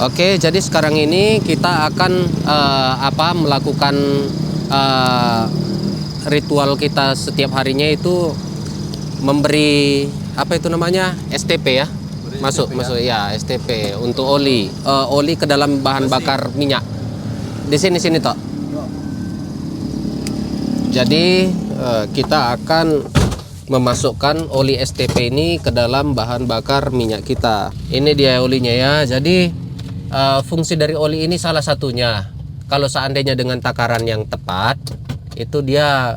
Oke, jadi sekarang ini kita akan melakukan ritual kita setiap harinya itu memberi apa itu namanya STP ya, masuk ya STP untuk oli ke dalam bahan bakar minyak. Di sini toh. Jadi kita akan memasukkan oli STP ini ke dalam bahan bakar minyak kita. Ini dia olinya ya. Jadi fungsi dari oli ini salah satunya, kalau seandainya dengan takaran yang tepat, itu dia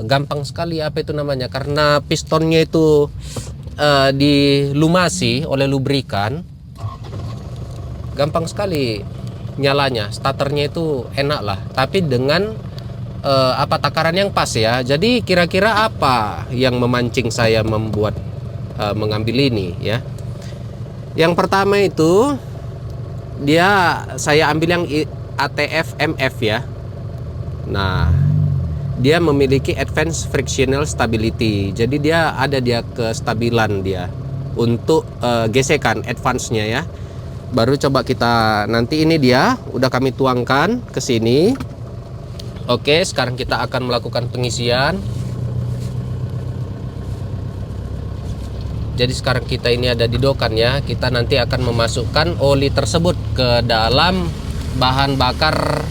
gampang sekali apa itu namanya, karena pistonnya itu dilumasi oleh lubrikan, gampang sekali nyalanya, starternya itu enak lah. Tapi dengan takaran yang pas ya. Jadi kira-kira apa yang memancing saya membuat mengambil ini ya. Yang pertama itu saya ambil yang ATF MF ya. Nah, dia memiliki Advanced Frictional Stability. Jadi dia ada kestabilan dia untuk gesekan advance-nya ya. Baru coba kita nanti, ini dia udah kami tuangkan ke sini. Oke, sekarang kita akan melakukan pengisian. Jadi sekarang kita ini ada di dokan ya. Kita nanti akan memasukkan oli tersebut ke dalam bahan bakar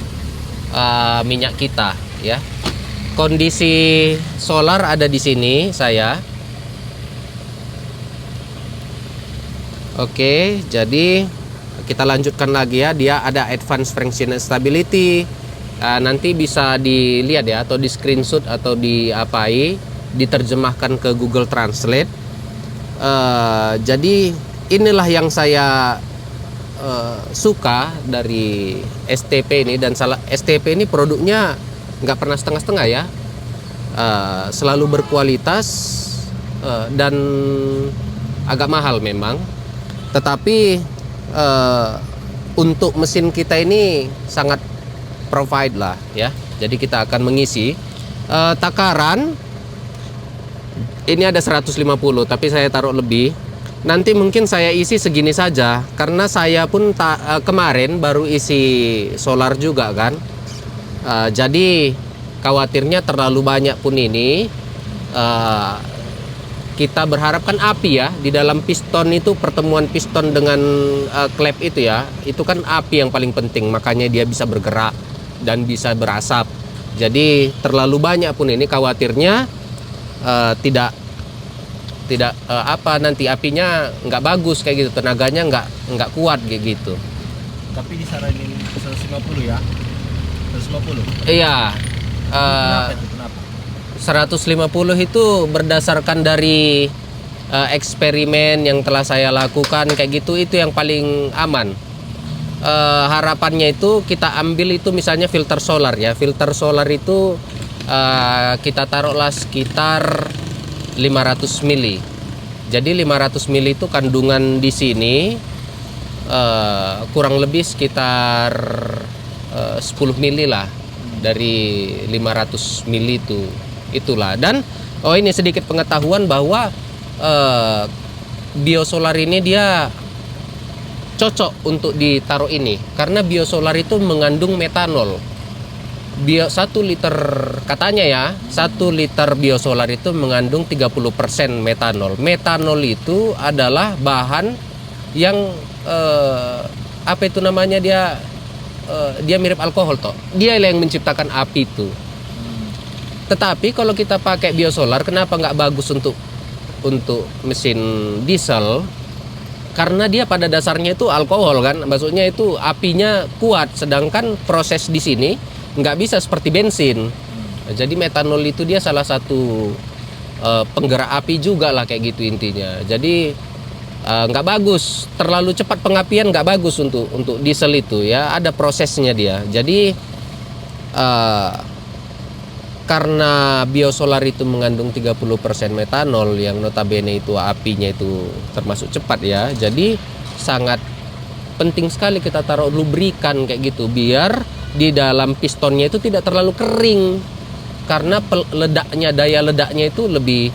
minyak kita ya. Kondisi solar ada di sini saya. Oke, jadi kita lanjutkan lagi ya. Dia ada Advanced Frictional Stability. Nanti bisa dilihat ya, atau di screenshot atau diterjemahkan ke Google Translate. Jadi inilah yang saya suka dari STP ini. Dan STP ini produknya nggak pernah setengah-setengah ya, selalu berkualitas dan agak mahal memang, tetapi untuk mesin kita ini sangat provide lah ya. Jadi kita akan mengisi takaran ini ada 150, tapi saya taruh lebih. Nanti mungkin saya isi segini saja, karena saya pun kemarin baru isi solar juga kan. Jadi khawatirnya terlalu banyak pun ini, kita berharapkan api ya di dalam piston itu, pertemuan piston dengan klep itu ya, itu kan api yang paling penting, makanya dia bisa bergerak dan bisa berasap. Jadi terlalu banyak pun ini khawatirnya tidak nanti apinya nggak bagus kayak gitu, tenaganya nggak kuat kayak gitu. Tapi disaranin 150 ya. 150. Iya. Kenapa? 150 itu berdasarkan dari eksperimen yang telah saya lakukan kayak gitu, itu yang paling aman. Harapannya itu kita ambil itu misalnya filter solar ya. Filter solar itu kita taruhlah sekitar 500 mili. Jadi 500 mili itu kandungan di sini kurang lebih sekitar 10 mili lah dari 500 mili itulah. Dan ini sedikit pengetahuan bahwa biosolar ini dia cocok untuk ditaruh ini, karena biosolar itu mengandung metanol. 1 liter katanya ya, 1 liter biosolar itu mengandung 30% metanol. Metanol itu adalah bahan yang dia mirip alkohol toh. Dia yang menciptakan api itu. Tetapi kalau kita pakai biosolar, kenapa nggak bagus untuk mesin diesel? Karena dia pada dasarnya itu alkohol kan, maksudnya itu apinya kuat, sedangkan proses di sini nggak bisa seperti bensin. Jadi metanol itu dia salah satu penggerak api juga lah kayak gitu intinya. Jadi nggak bagus, terlalu cepat pengapian nggak bagus untuk diesel itu ya, ada prosesnya dia. Jadi karena biosolar itu mengandung 30% metanol yang notabene itu apinya itu termasuk cepat ya. Jadi sangat penting sekali kita taruh lubrikan kayak gitu, biar di dalam pistonnya itu tidak terlalu kering, karena daya ledaknya itu lebih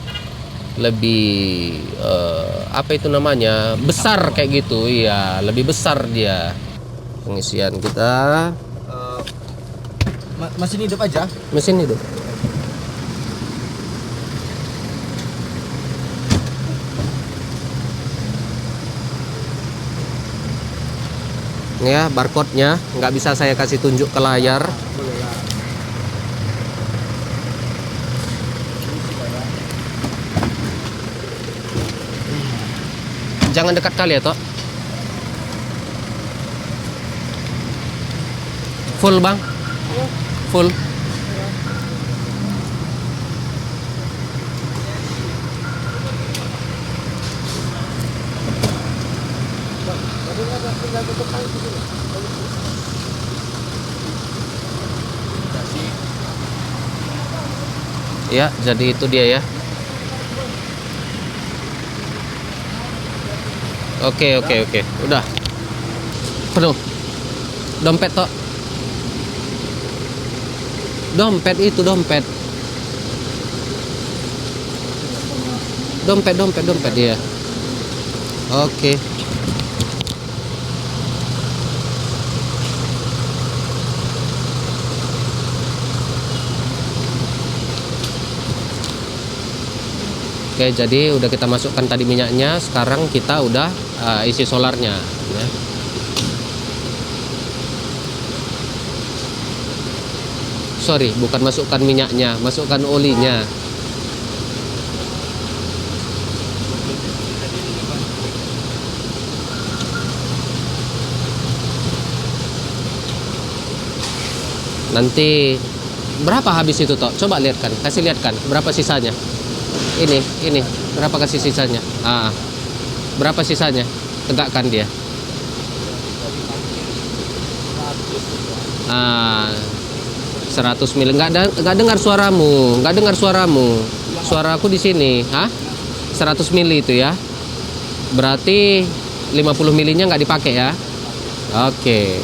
apa itu namanya, besar kayak gitu. Iya, lebih besar dia. Pengisian kita Mesin hidup aja. mesin hidup. Ya, barcode-nya nggak bisa saya kasih tunjuk ke layar. Boleh lah. Jangan dekat kali ya, Tok. Full, Bang. Full. Ya, jadi itu dia ya. Oke, udah penuh. Dompet, Tok. Dompet itu dompet ya. Oke. Oke, jadi udah kita masukkan tadi minyaknya. Sekarang kita udah isi solarnya ya. Sorry, bukan masukkan minyaknya, masukkan olinya. Nanti berapa habis itu, Tok? Coba lihatkan, kasih lihatkan berapa sisanya. Ini berapa kasih sisanya? Berapa sisanya? Tegakkan dia. 100 mili. Nggak dengar suaramu, Suaraku di sini. 100 mili itu ya. Berarti 50 milinya nggak dipakai ya. Oke.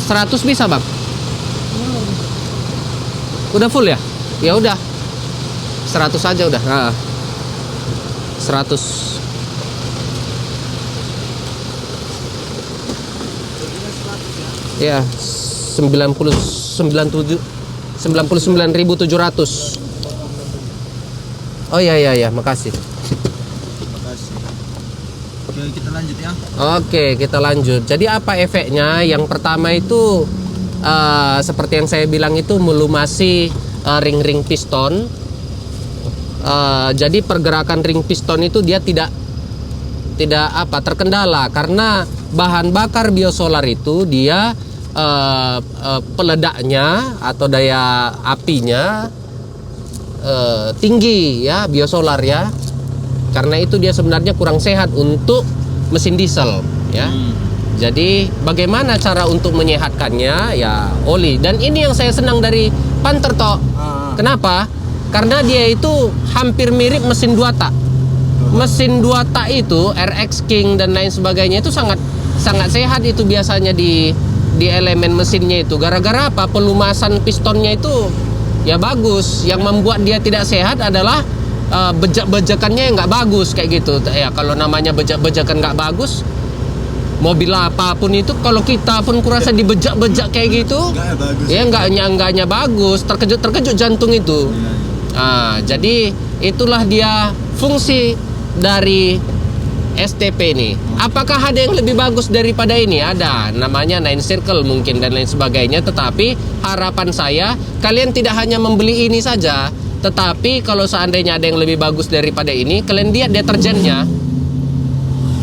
Seratus bisa, Bang? Udah full ya? Ya udah. 100 aja udah. 100. Ya, 99.700. Oh iya, makasih. Oke, kita lanjut ya. Oke, kita lanjut. Jadi apa efeknya? Yang pertama itu seperti yang saya bilang itu melumasi ring-ring piston. Jadi pergerakan ring piston itu dia tidak terkendala karena bahan bakar biosolar itu dia peledaknya atau daya apinya tinggi ya, biosolar ya. Karena itu dia sebenarnya kurang sehat untuk mesin diesel ya. Jadi bagaimana cara untuk menyehatkannya? Ya oli. Dan ini yang saya senang dari Panther, Tok. Kenapa? Karena dia itu hampir mirip mesin 2 tak. Mesin 2 tak itu RX King dan lain sebagainya itu sangat sehat itu biasanya di elemen mesinnya itu. Gara-gara apa? Pelumasan pistonnya itu ya bagus. Yang membuat dia tidak sehat adalah bejak-bejakannya yang nggak bagus kayak gitu ya. Kalau namanya bejak-bejakan nggak bagus, mobil apapun itu kalau kita pun kurasa dibejak-bejak kayak gitu, ya nggaknya bagus, terkejut jantung itu. Jadi itulah dia fungsi dari STP ini. Apakah ada yang lebih bagus daripada ini? Ada, namanya 9 Circle mungkin dan lain sebagainya. Tetapi harapan saya kalian tidak hanya membeli ini saja, tetapi kalau seandainya ada yang lebih bagus daripada ini, kalian lihat deterjennya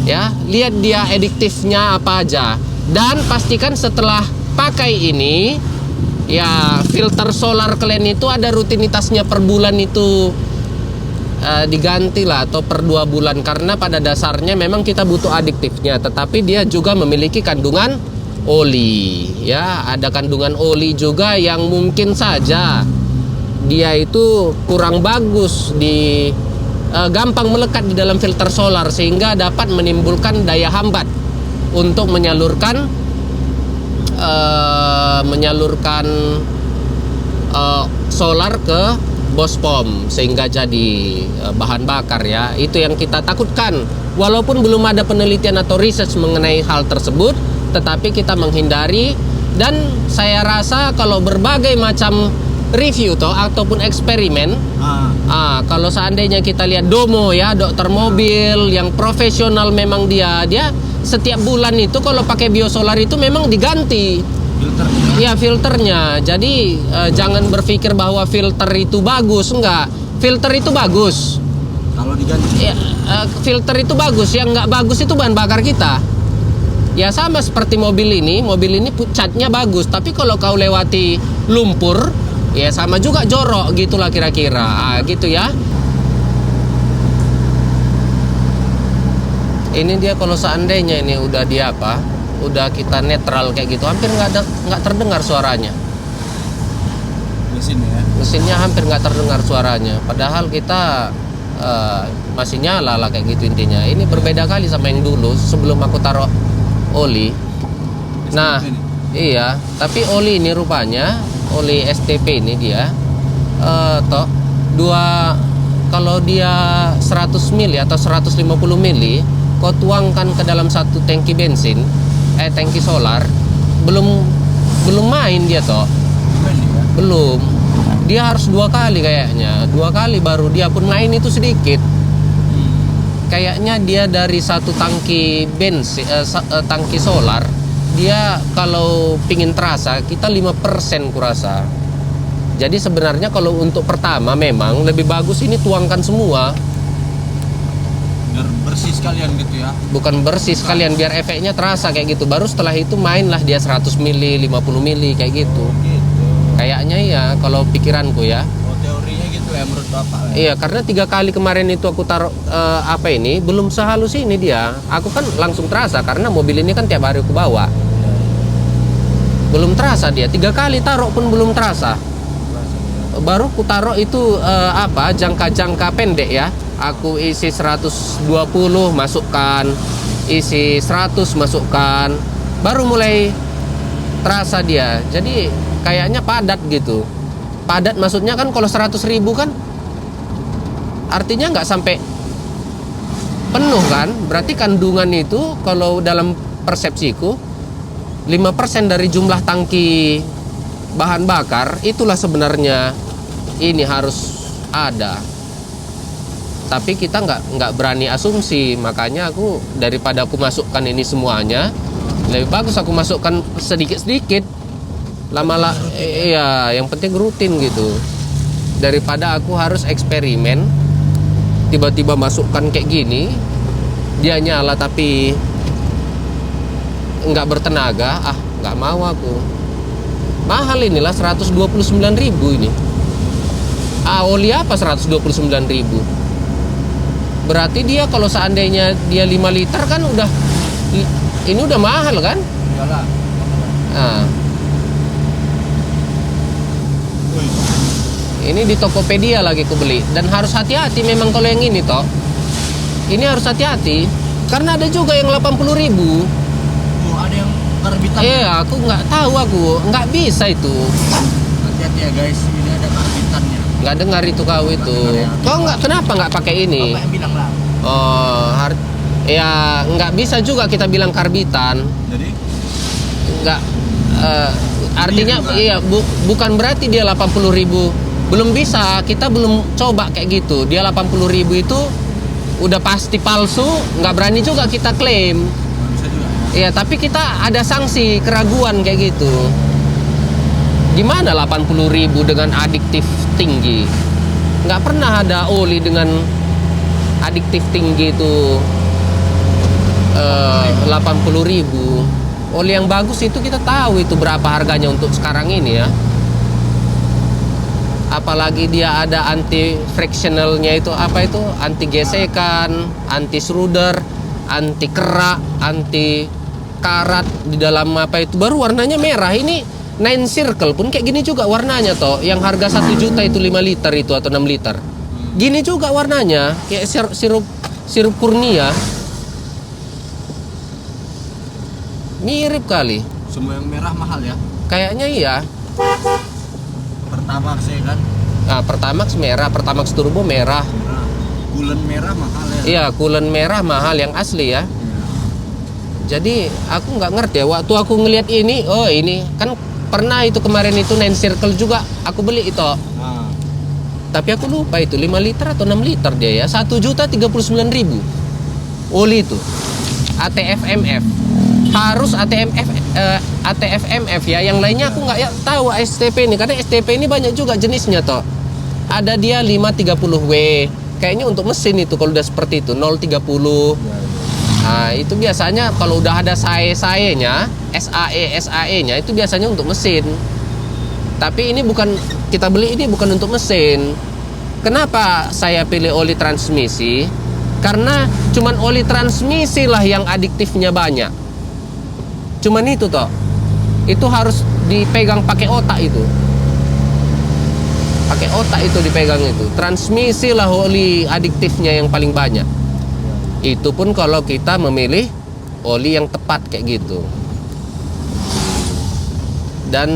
ya, lihat dia adiktifnya apa aja, dan pastikan setelah pakai ini ya filter solar kalian itu ada rutinitasnya per bulan itu diganti lah, atau per 2 bulan, karena pada dasarnya memang kita butuh adiktifnya, tetapi dia juga memiliki kandungan oli ya, ada kandungan oli juga yang mungkin saja dia itu kurang bagus gampang melekat di dalam filter solar sehingga dapat menimbulkan daya hambat untuk menyalurkan solar ke bospom sehingga jadi bahan bakar ya. Itu yang kita takutkan. Walaupun belum ada penelitian atau research mengenai hal tersebut, tetapi kita menghindari. Dan saya rasa kalau berbagai macam review ataupun eksperimen, kalau seandainya kita lihat Domo ya, dokter mobil yang profesional, memang dia setiap bulan itu kalau pakai biosolar itu memang diganti Filternya. ya filternya. Jadi jangan berpikir bahwa filter itu bagus, enggak. Filter itu bagus. Kalau diganti. Ya, filter itu bagus, yang nggak bagus itu bahan bakar kita. Ya sama seperti mobil ini catnya bagus, tapi kalau kau lewati lumpur, ya sama juga jorok gitulah kira-kira. Gitu ya. Ini dia kalau seandainya ini udah udah kita netral kayak gitu, hampir nggak terdengar suaranya. Mesinnya hampir nggak terdengar suaranya. Padahal kita masih nyala lah kayak gitu intinya. Ini berbeda kali sama yang dulu sebelum aku taruh oli. Nah, iya, tapi oli ini rupanya oli STP ini dia kalau dia 100 mili atau 150 mili kau tuangkan ke dalam satu tangki bensin, tangki solar, belum main dia toh. Belum. Dia harus 2 kali kayaknya. 2 kali baru dia pun main itu sedikit. Kayaknya dia dari satu tangki bensin, tangki solar, dia kalau pingin terasa kita 5% kurasa. Jadi sebenarnya kalau untuk pertama memang lebih bagus ini tuangkan semua. Biar bersih sekalian gitu ya. Bukan bersih sekalian, biar efeknya terasa kayak gitu. Baru setelah itu mainlah dia 100 mili, 50 mili kayak gitu. Gitu. Kayaknya ya kalau pikiranku ya. Teorinya gitu ya menurut Bapak. Iya, karena 3 kali kemarin itu aku taruh belum sehalus ini dia. Aku kan langsung terasa karena mobil ini kan tiap hari aku bawa. Belum terasa dia. 3 kali taruh pun belum terasa. Baru aku taruh itu jangka-jangka pendek ya. Aku isi 120 masukkan, isi 100 masukkan, baru mulai terasa dia. Jadi kayaknya padat gitu. Padat maksudnya kan kalau 100.000 kan artinya nggak sampai penuh kan. Berarti kandungan itu kalau dalam persepsiku 5% dari jumlah tangki bahan bakar itulah sebenarnya ini harus ada. Tapi kita nggak berani asumsi, makanya aku daripada aku masukkan ini semuanya, lebih bagus aku masukkan sedikit-sedikit. Lama-lama iya, yang penting rutin gitu. Daripada aku harus eksperimen tiba-tiba masukkan kayak gini, dia nyala tapi nggak bertenaga, nggak mau aku. Mahal inilah 129.000 ini. Oli apa 129.000? Berarti dia kalau seandainya dia 5 liter kan ini udah mahal kan? Iyalah. Nah. Ini di Tokopedia lagi aku beli. Dan harus hati-hati memang kalau yang ini toh. Ini harus hati-hati. Karena ada juga yang 80.000. Ada yang karbitan. Aku nggak tahu nggak bisa itu. Hati-hati ya guys, ini ada karbitannya. Nggak dengar itu kau itu. Kau kenapa nggak pakai ini? Bapak yang bilang lah. Ya nggak bisa juga kita bilang karbitan. Jadi? Nggak. Artinya iya bukan berarti dia 80.000. Belum bisa, kita belum coba kayak gitu. Dia 80.000 itu udah pasti palsu, nggak berani juga kita klaim. Bisa juga ya. Iya, tapi kita ada sanksi keraguan kayak gitu. Gimana 80.000 dengan adiktif tinggi? Nggak pernah ada oli dengan adiktif tinggi itu 80.000. Oli yang bagus itu kita tahu itu berapa harganya untuk sekarang ini ya. Apalagi dia ada anti frictionalnya itu anti gesekan, anti shredder, anti kerak, anti karat di dalam baru warnanya merah. Ini 9 circle pun kayak gini juga warnanya toh. Yang harga 1 juta itu 5 liter itu atau 6 liter. Gini juga warnanya kayak sirup kurnia. Mirip kali. Semua yang merah mahal ya. Kayaknya iya. Per Pertamax ya kan. Nah, Pertamax merah, Pertamax Turbo merah. Merah. Coolant merah mahal ya. Iya, coolant merah mahal yang asli ya. Iya. Jadi aku nggak ngerti ya, waktu aku ngelihat ini, oh ini kan pernah itu kemarin itu 9 Circle juga aku beli itu. Nah, Tapi aku lupa itu 5 liter atau 6 liter dia ya. 1.039.000 oli itu. ATF MF. Harus ATF MF ya. Yang lainnya aku nggak ya tahu STP ini, karena STP ini banyak juga jenisnya toh. Ada dia 530W. Kayaknya untuk mesin itu kalau udah seperti itu 030. Nah, itu biasanya kalau udah ada SAE-nya, SAE-nya itu biasanya untuk mesin. Tapi ini bukan, kita beli ini bukan untuk mesin. Kenapa saya pilih oli transmisi? Karena cuman oli transmisi lah yang adiktifnya banyak. Cuman itu toh. Itu harus dipegang pakai otak itu. Pakai otak itu dipegang itu. Transmisi lah oli adiktifnya yang paling banyak. Itu pun kalau kita memilih oli yang tepat kayak gitu. Dan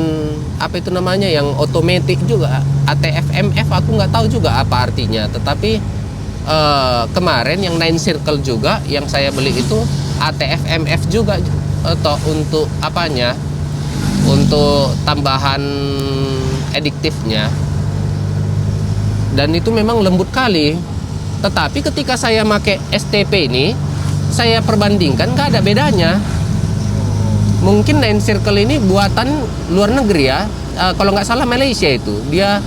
apa itu namanya yang otomatis juga, ATF MF aku nggak tahu juga apa artinya. Tetapi kemarin yang 9 Circle juga yang saya beli itu ATF MF juga atau untuk apanya, untuk tambahan adiktifnya. Dan itu memang lembut kali. Tetapi ketika saya pakai STP ini, saya perbandingkan nggak ada bedanya. Mungkin 9 Circle ini buatan luar negeri ya. Kalau nggak salah Malaysia itu. Dia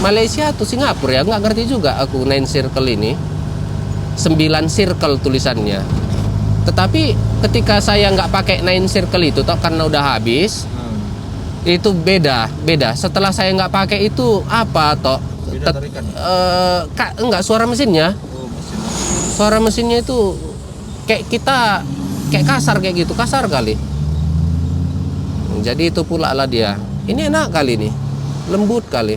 Malaysia atau Singapura ya, nggak ngerti juga aku 9 Circle ini. 9 Circle tulisannya. Tetapi ketika saya nggak pakai 9 Circle itu toh karena udah habis, itu beda. Setelah saya nggak pakai itu apa toh? beda tarikan. Enggak, suara mesinnya. Oh, mesin. Suara mesinnya itu kayak kita kayak kasar kayak gitu, kasar kali. Jadi itu pula lah dia. Ini enak kali nih, lembut kali.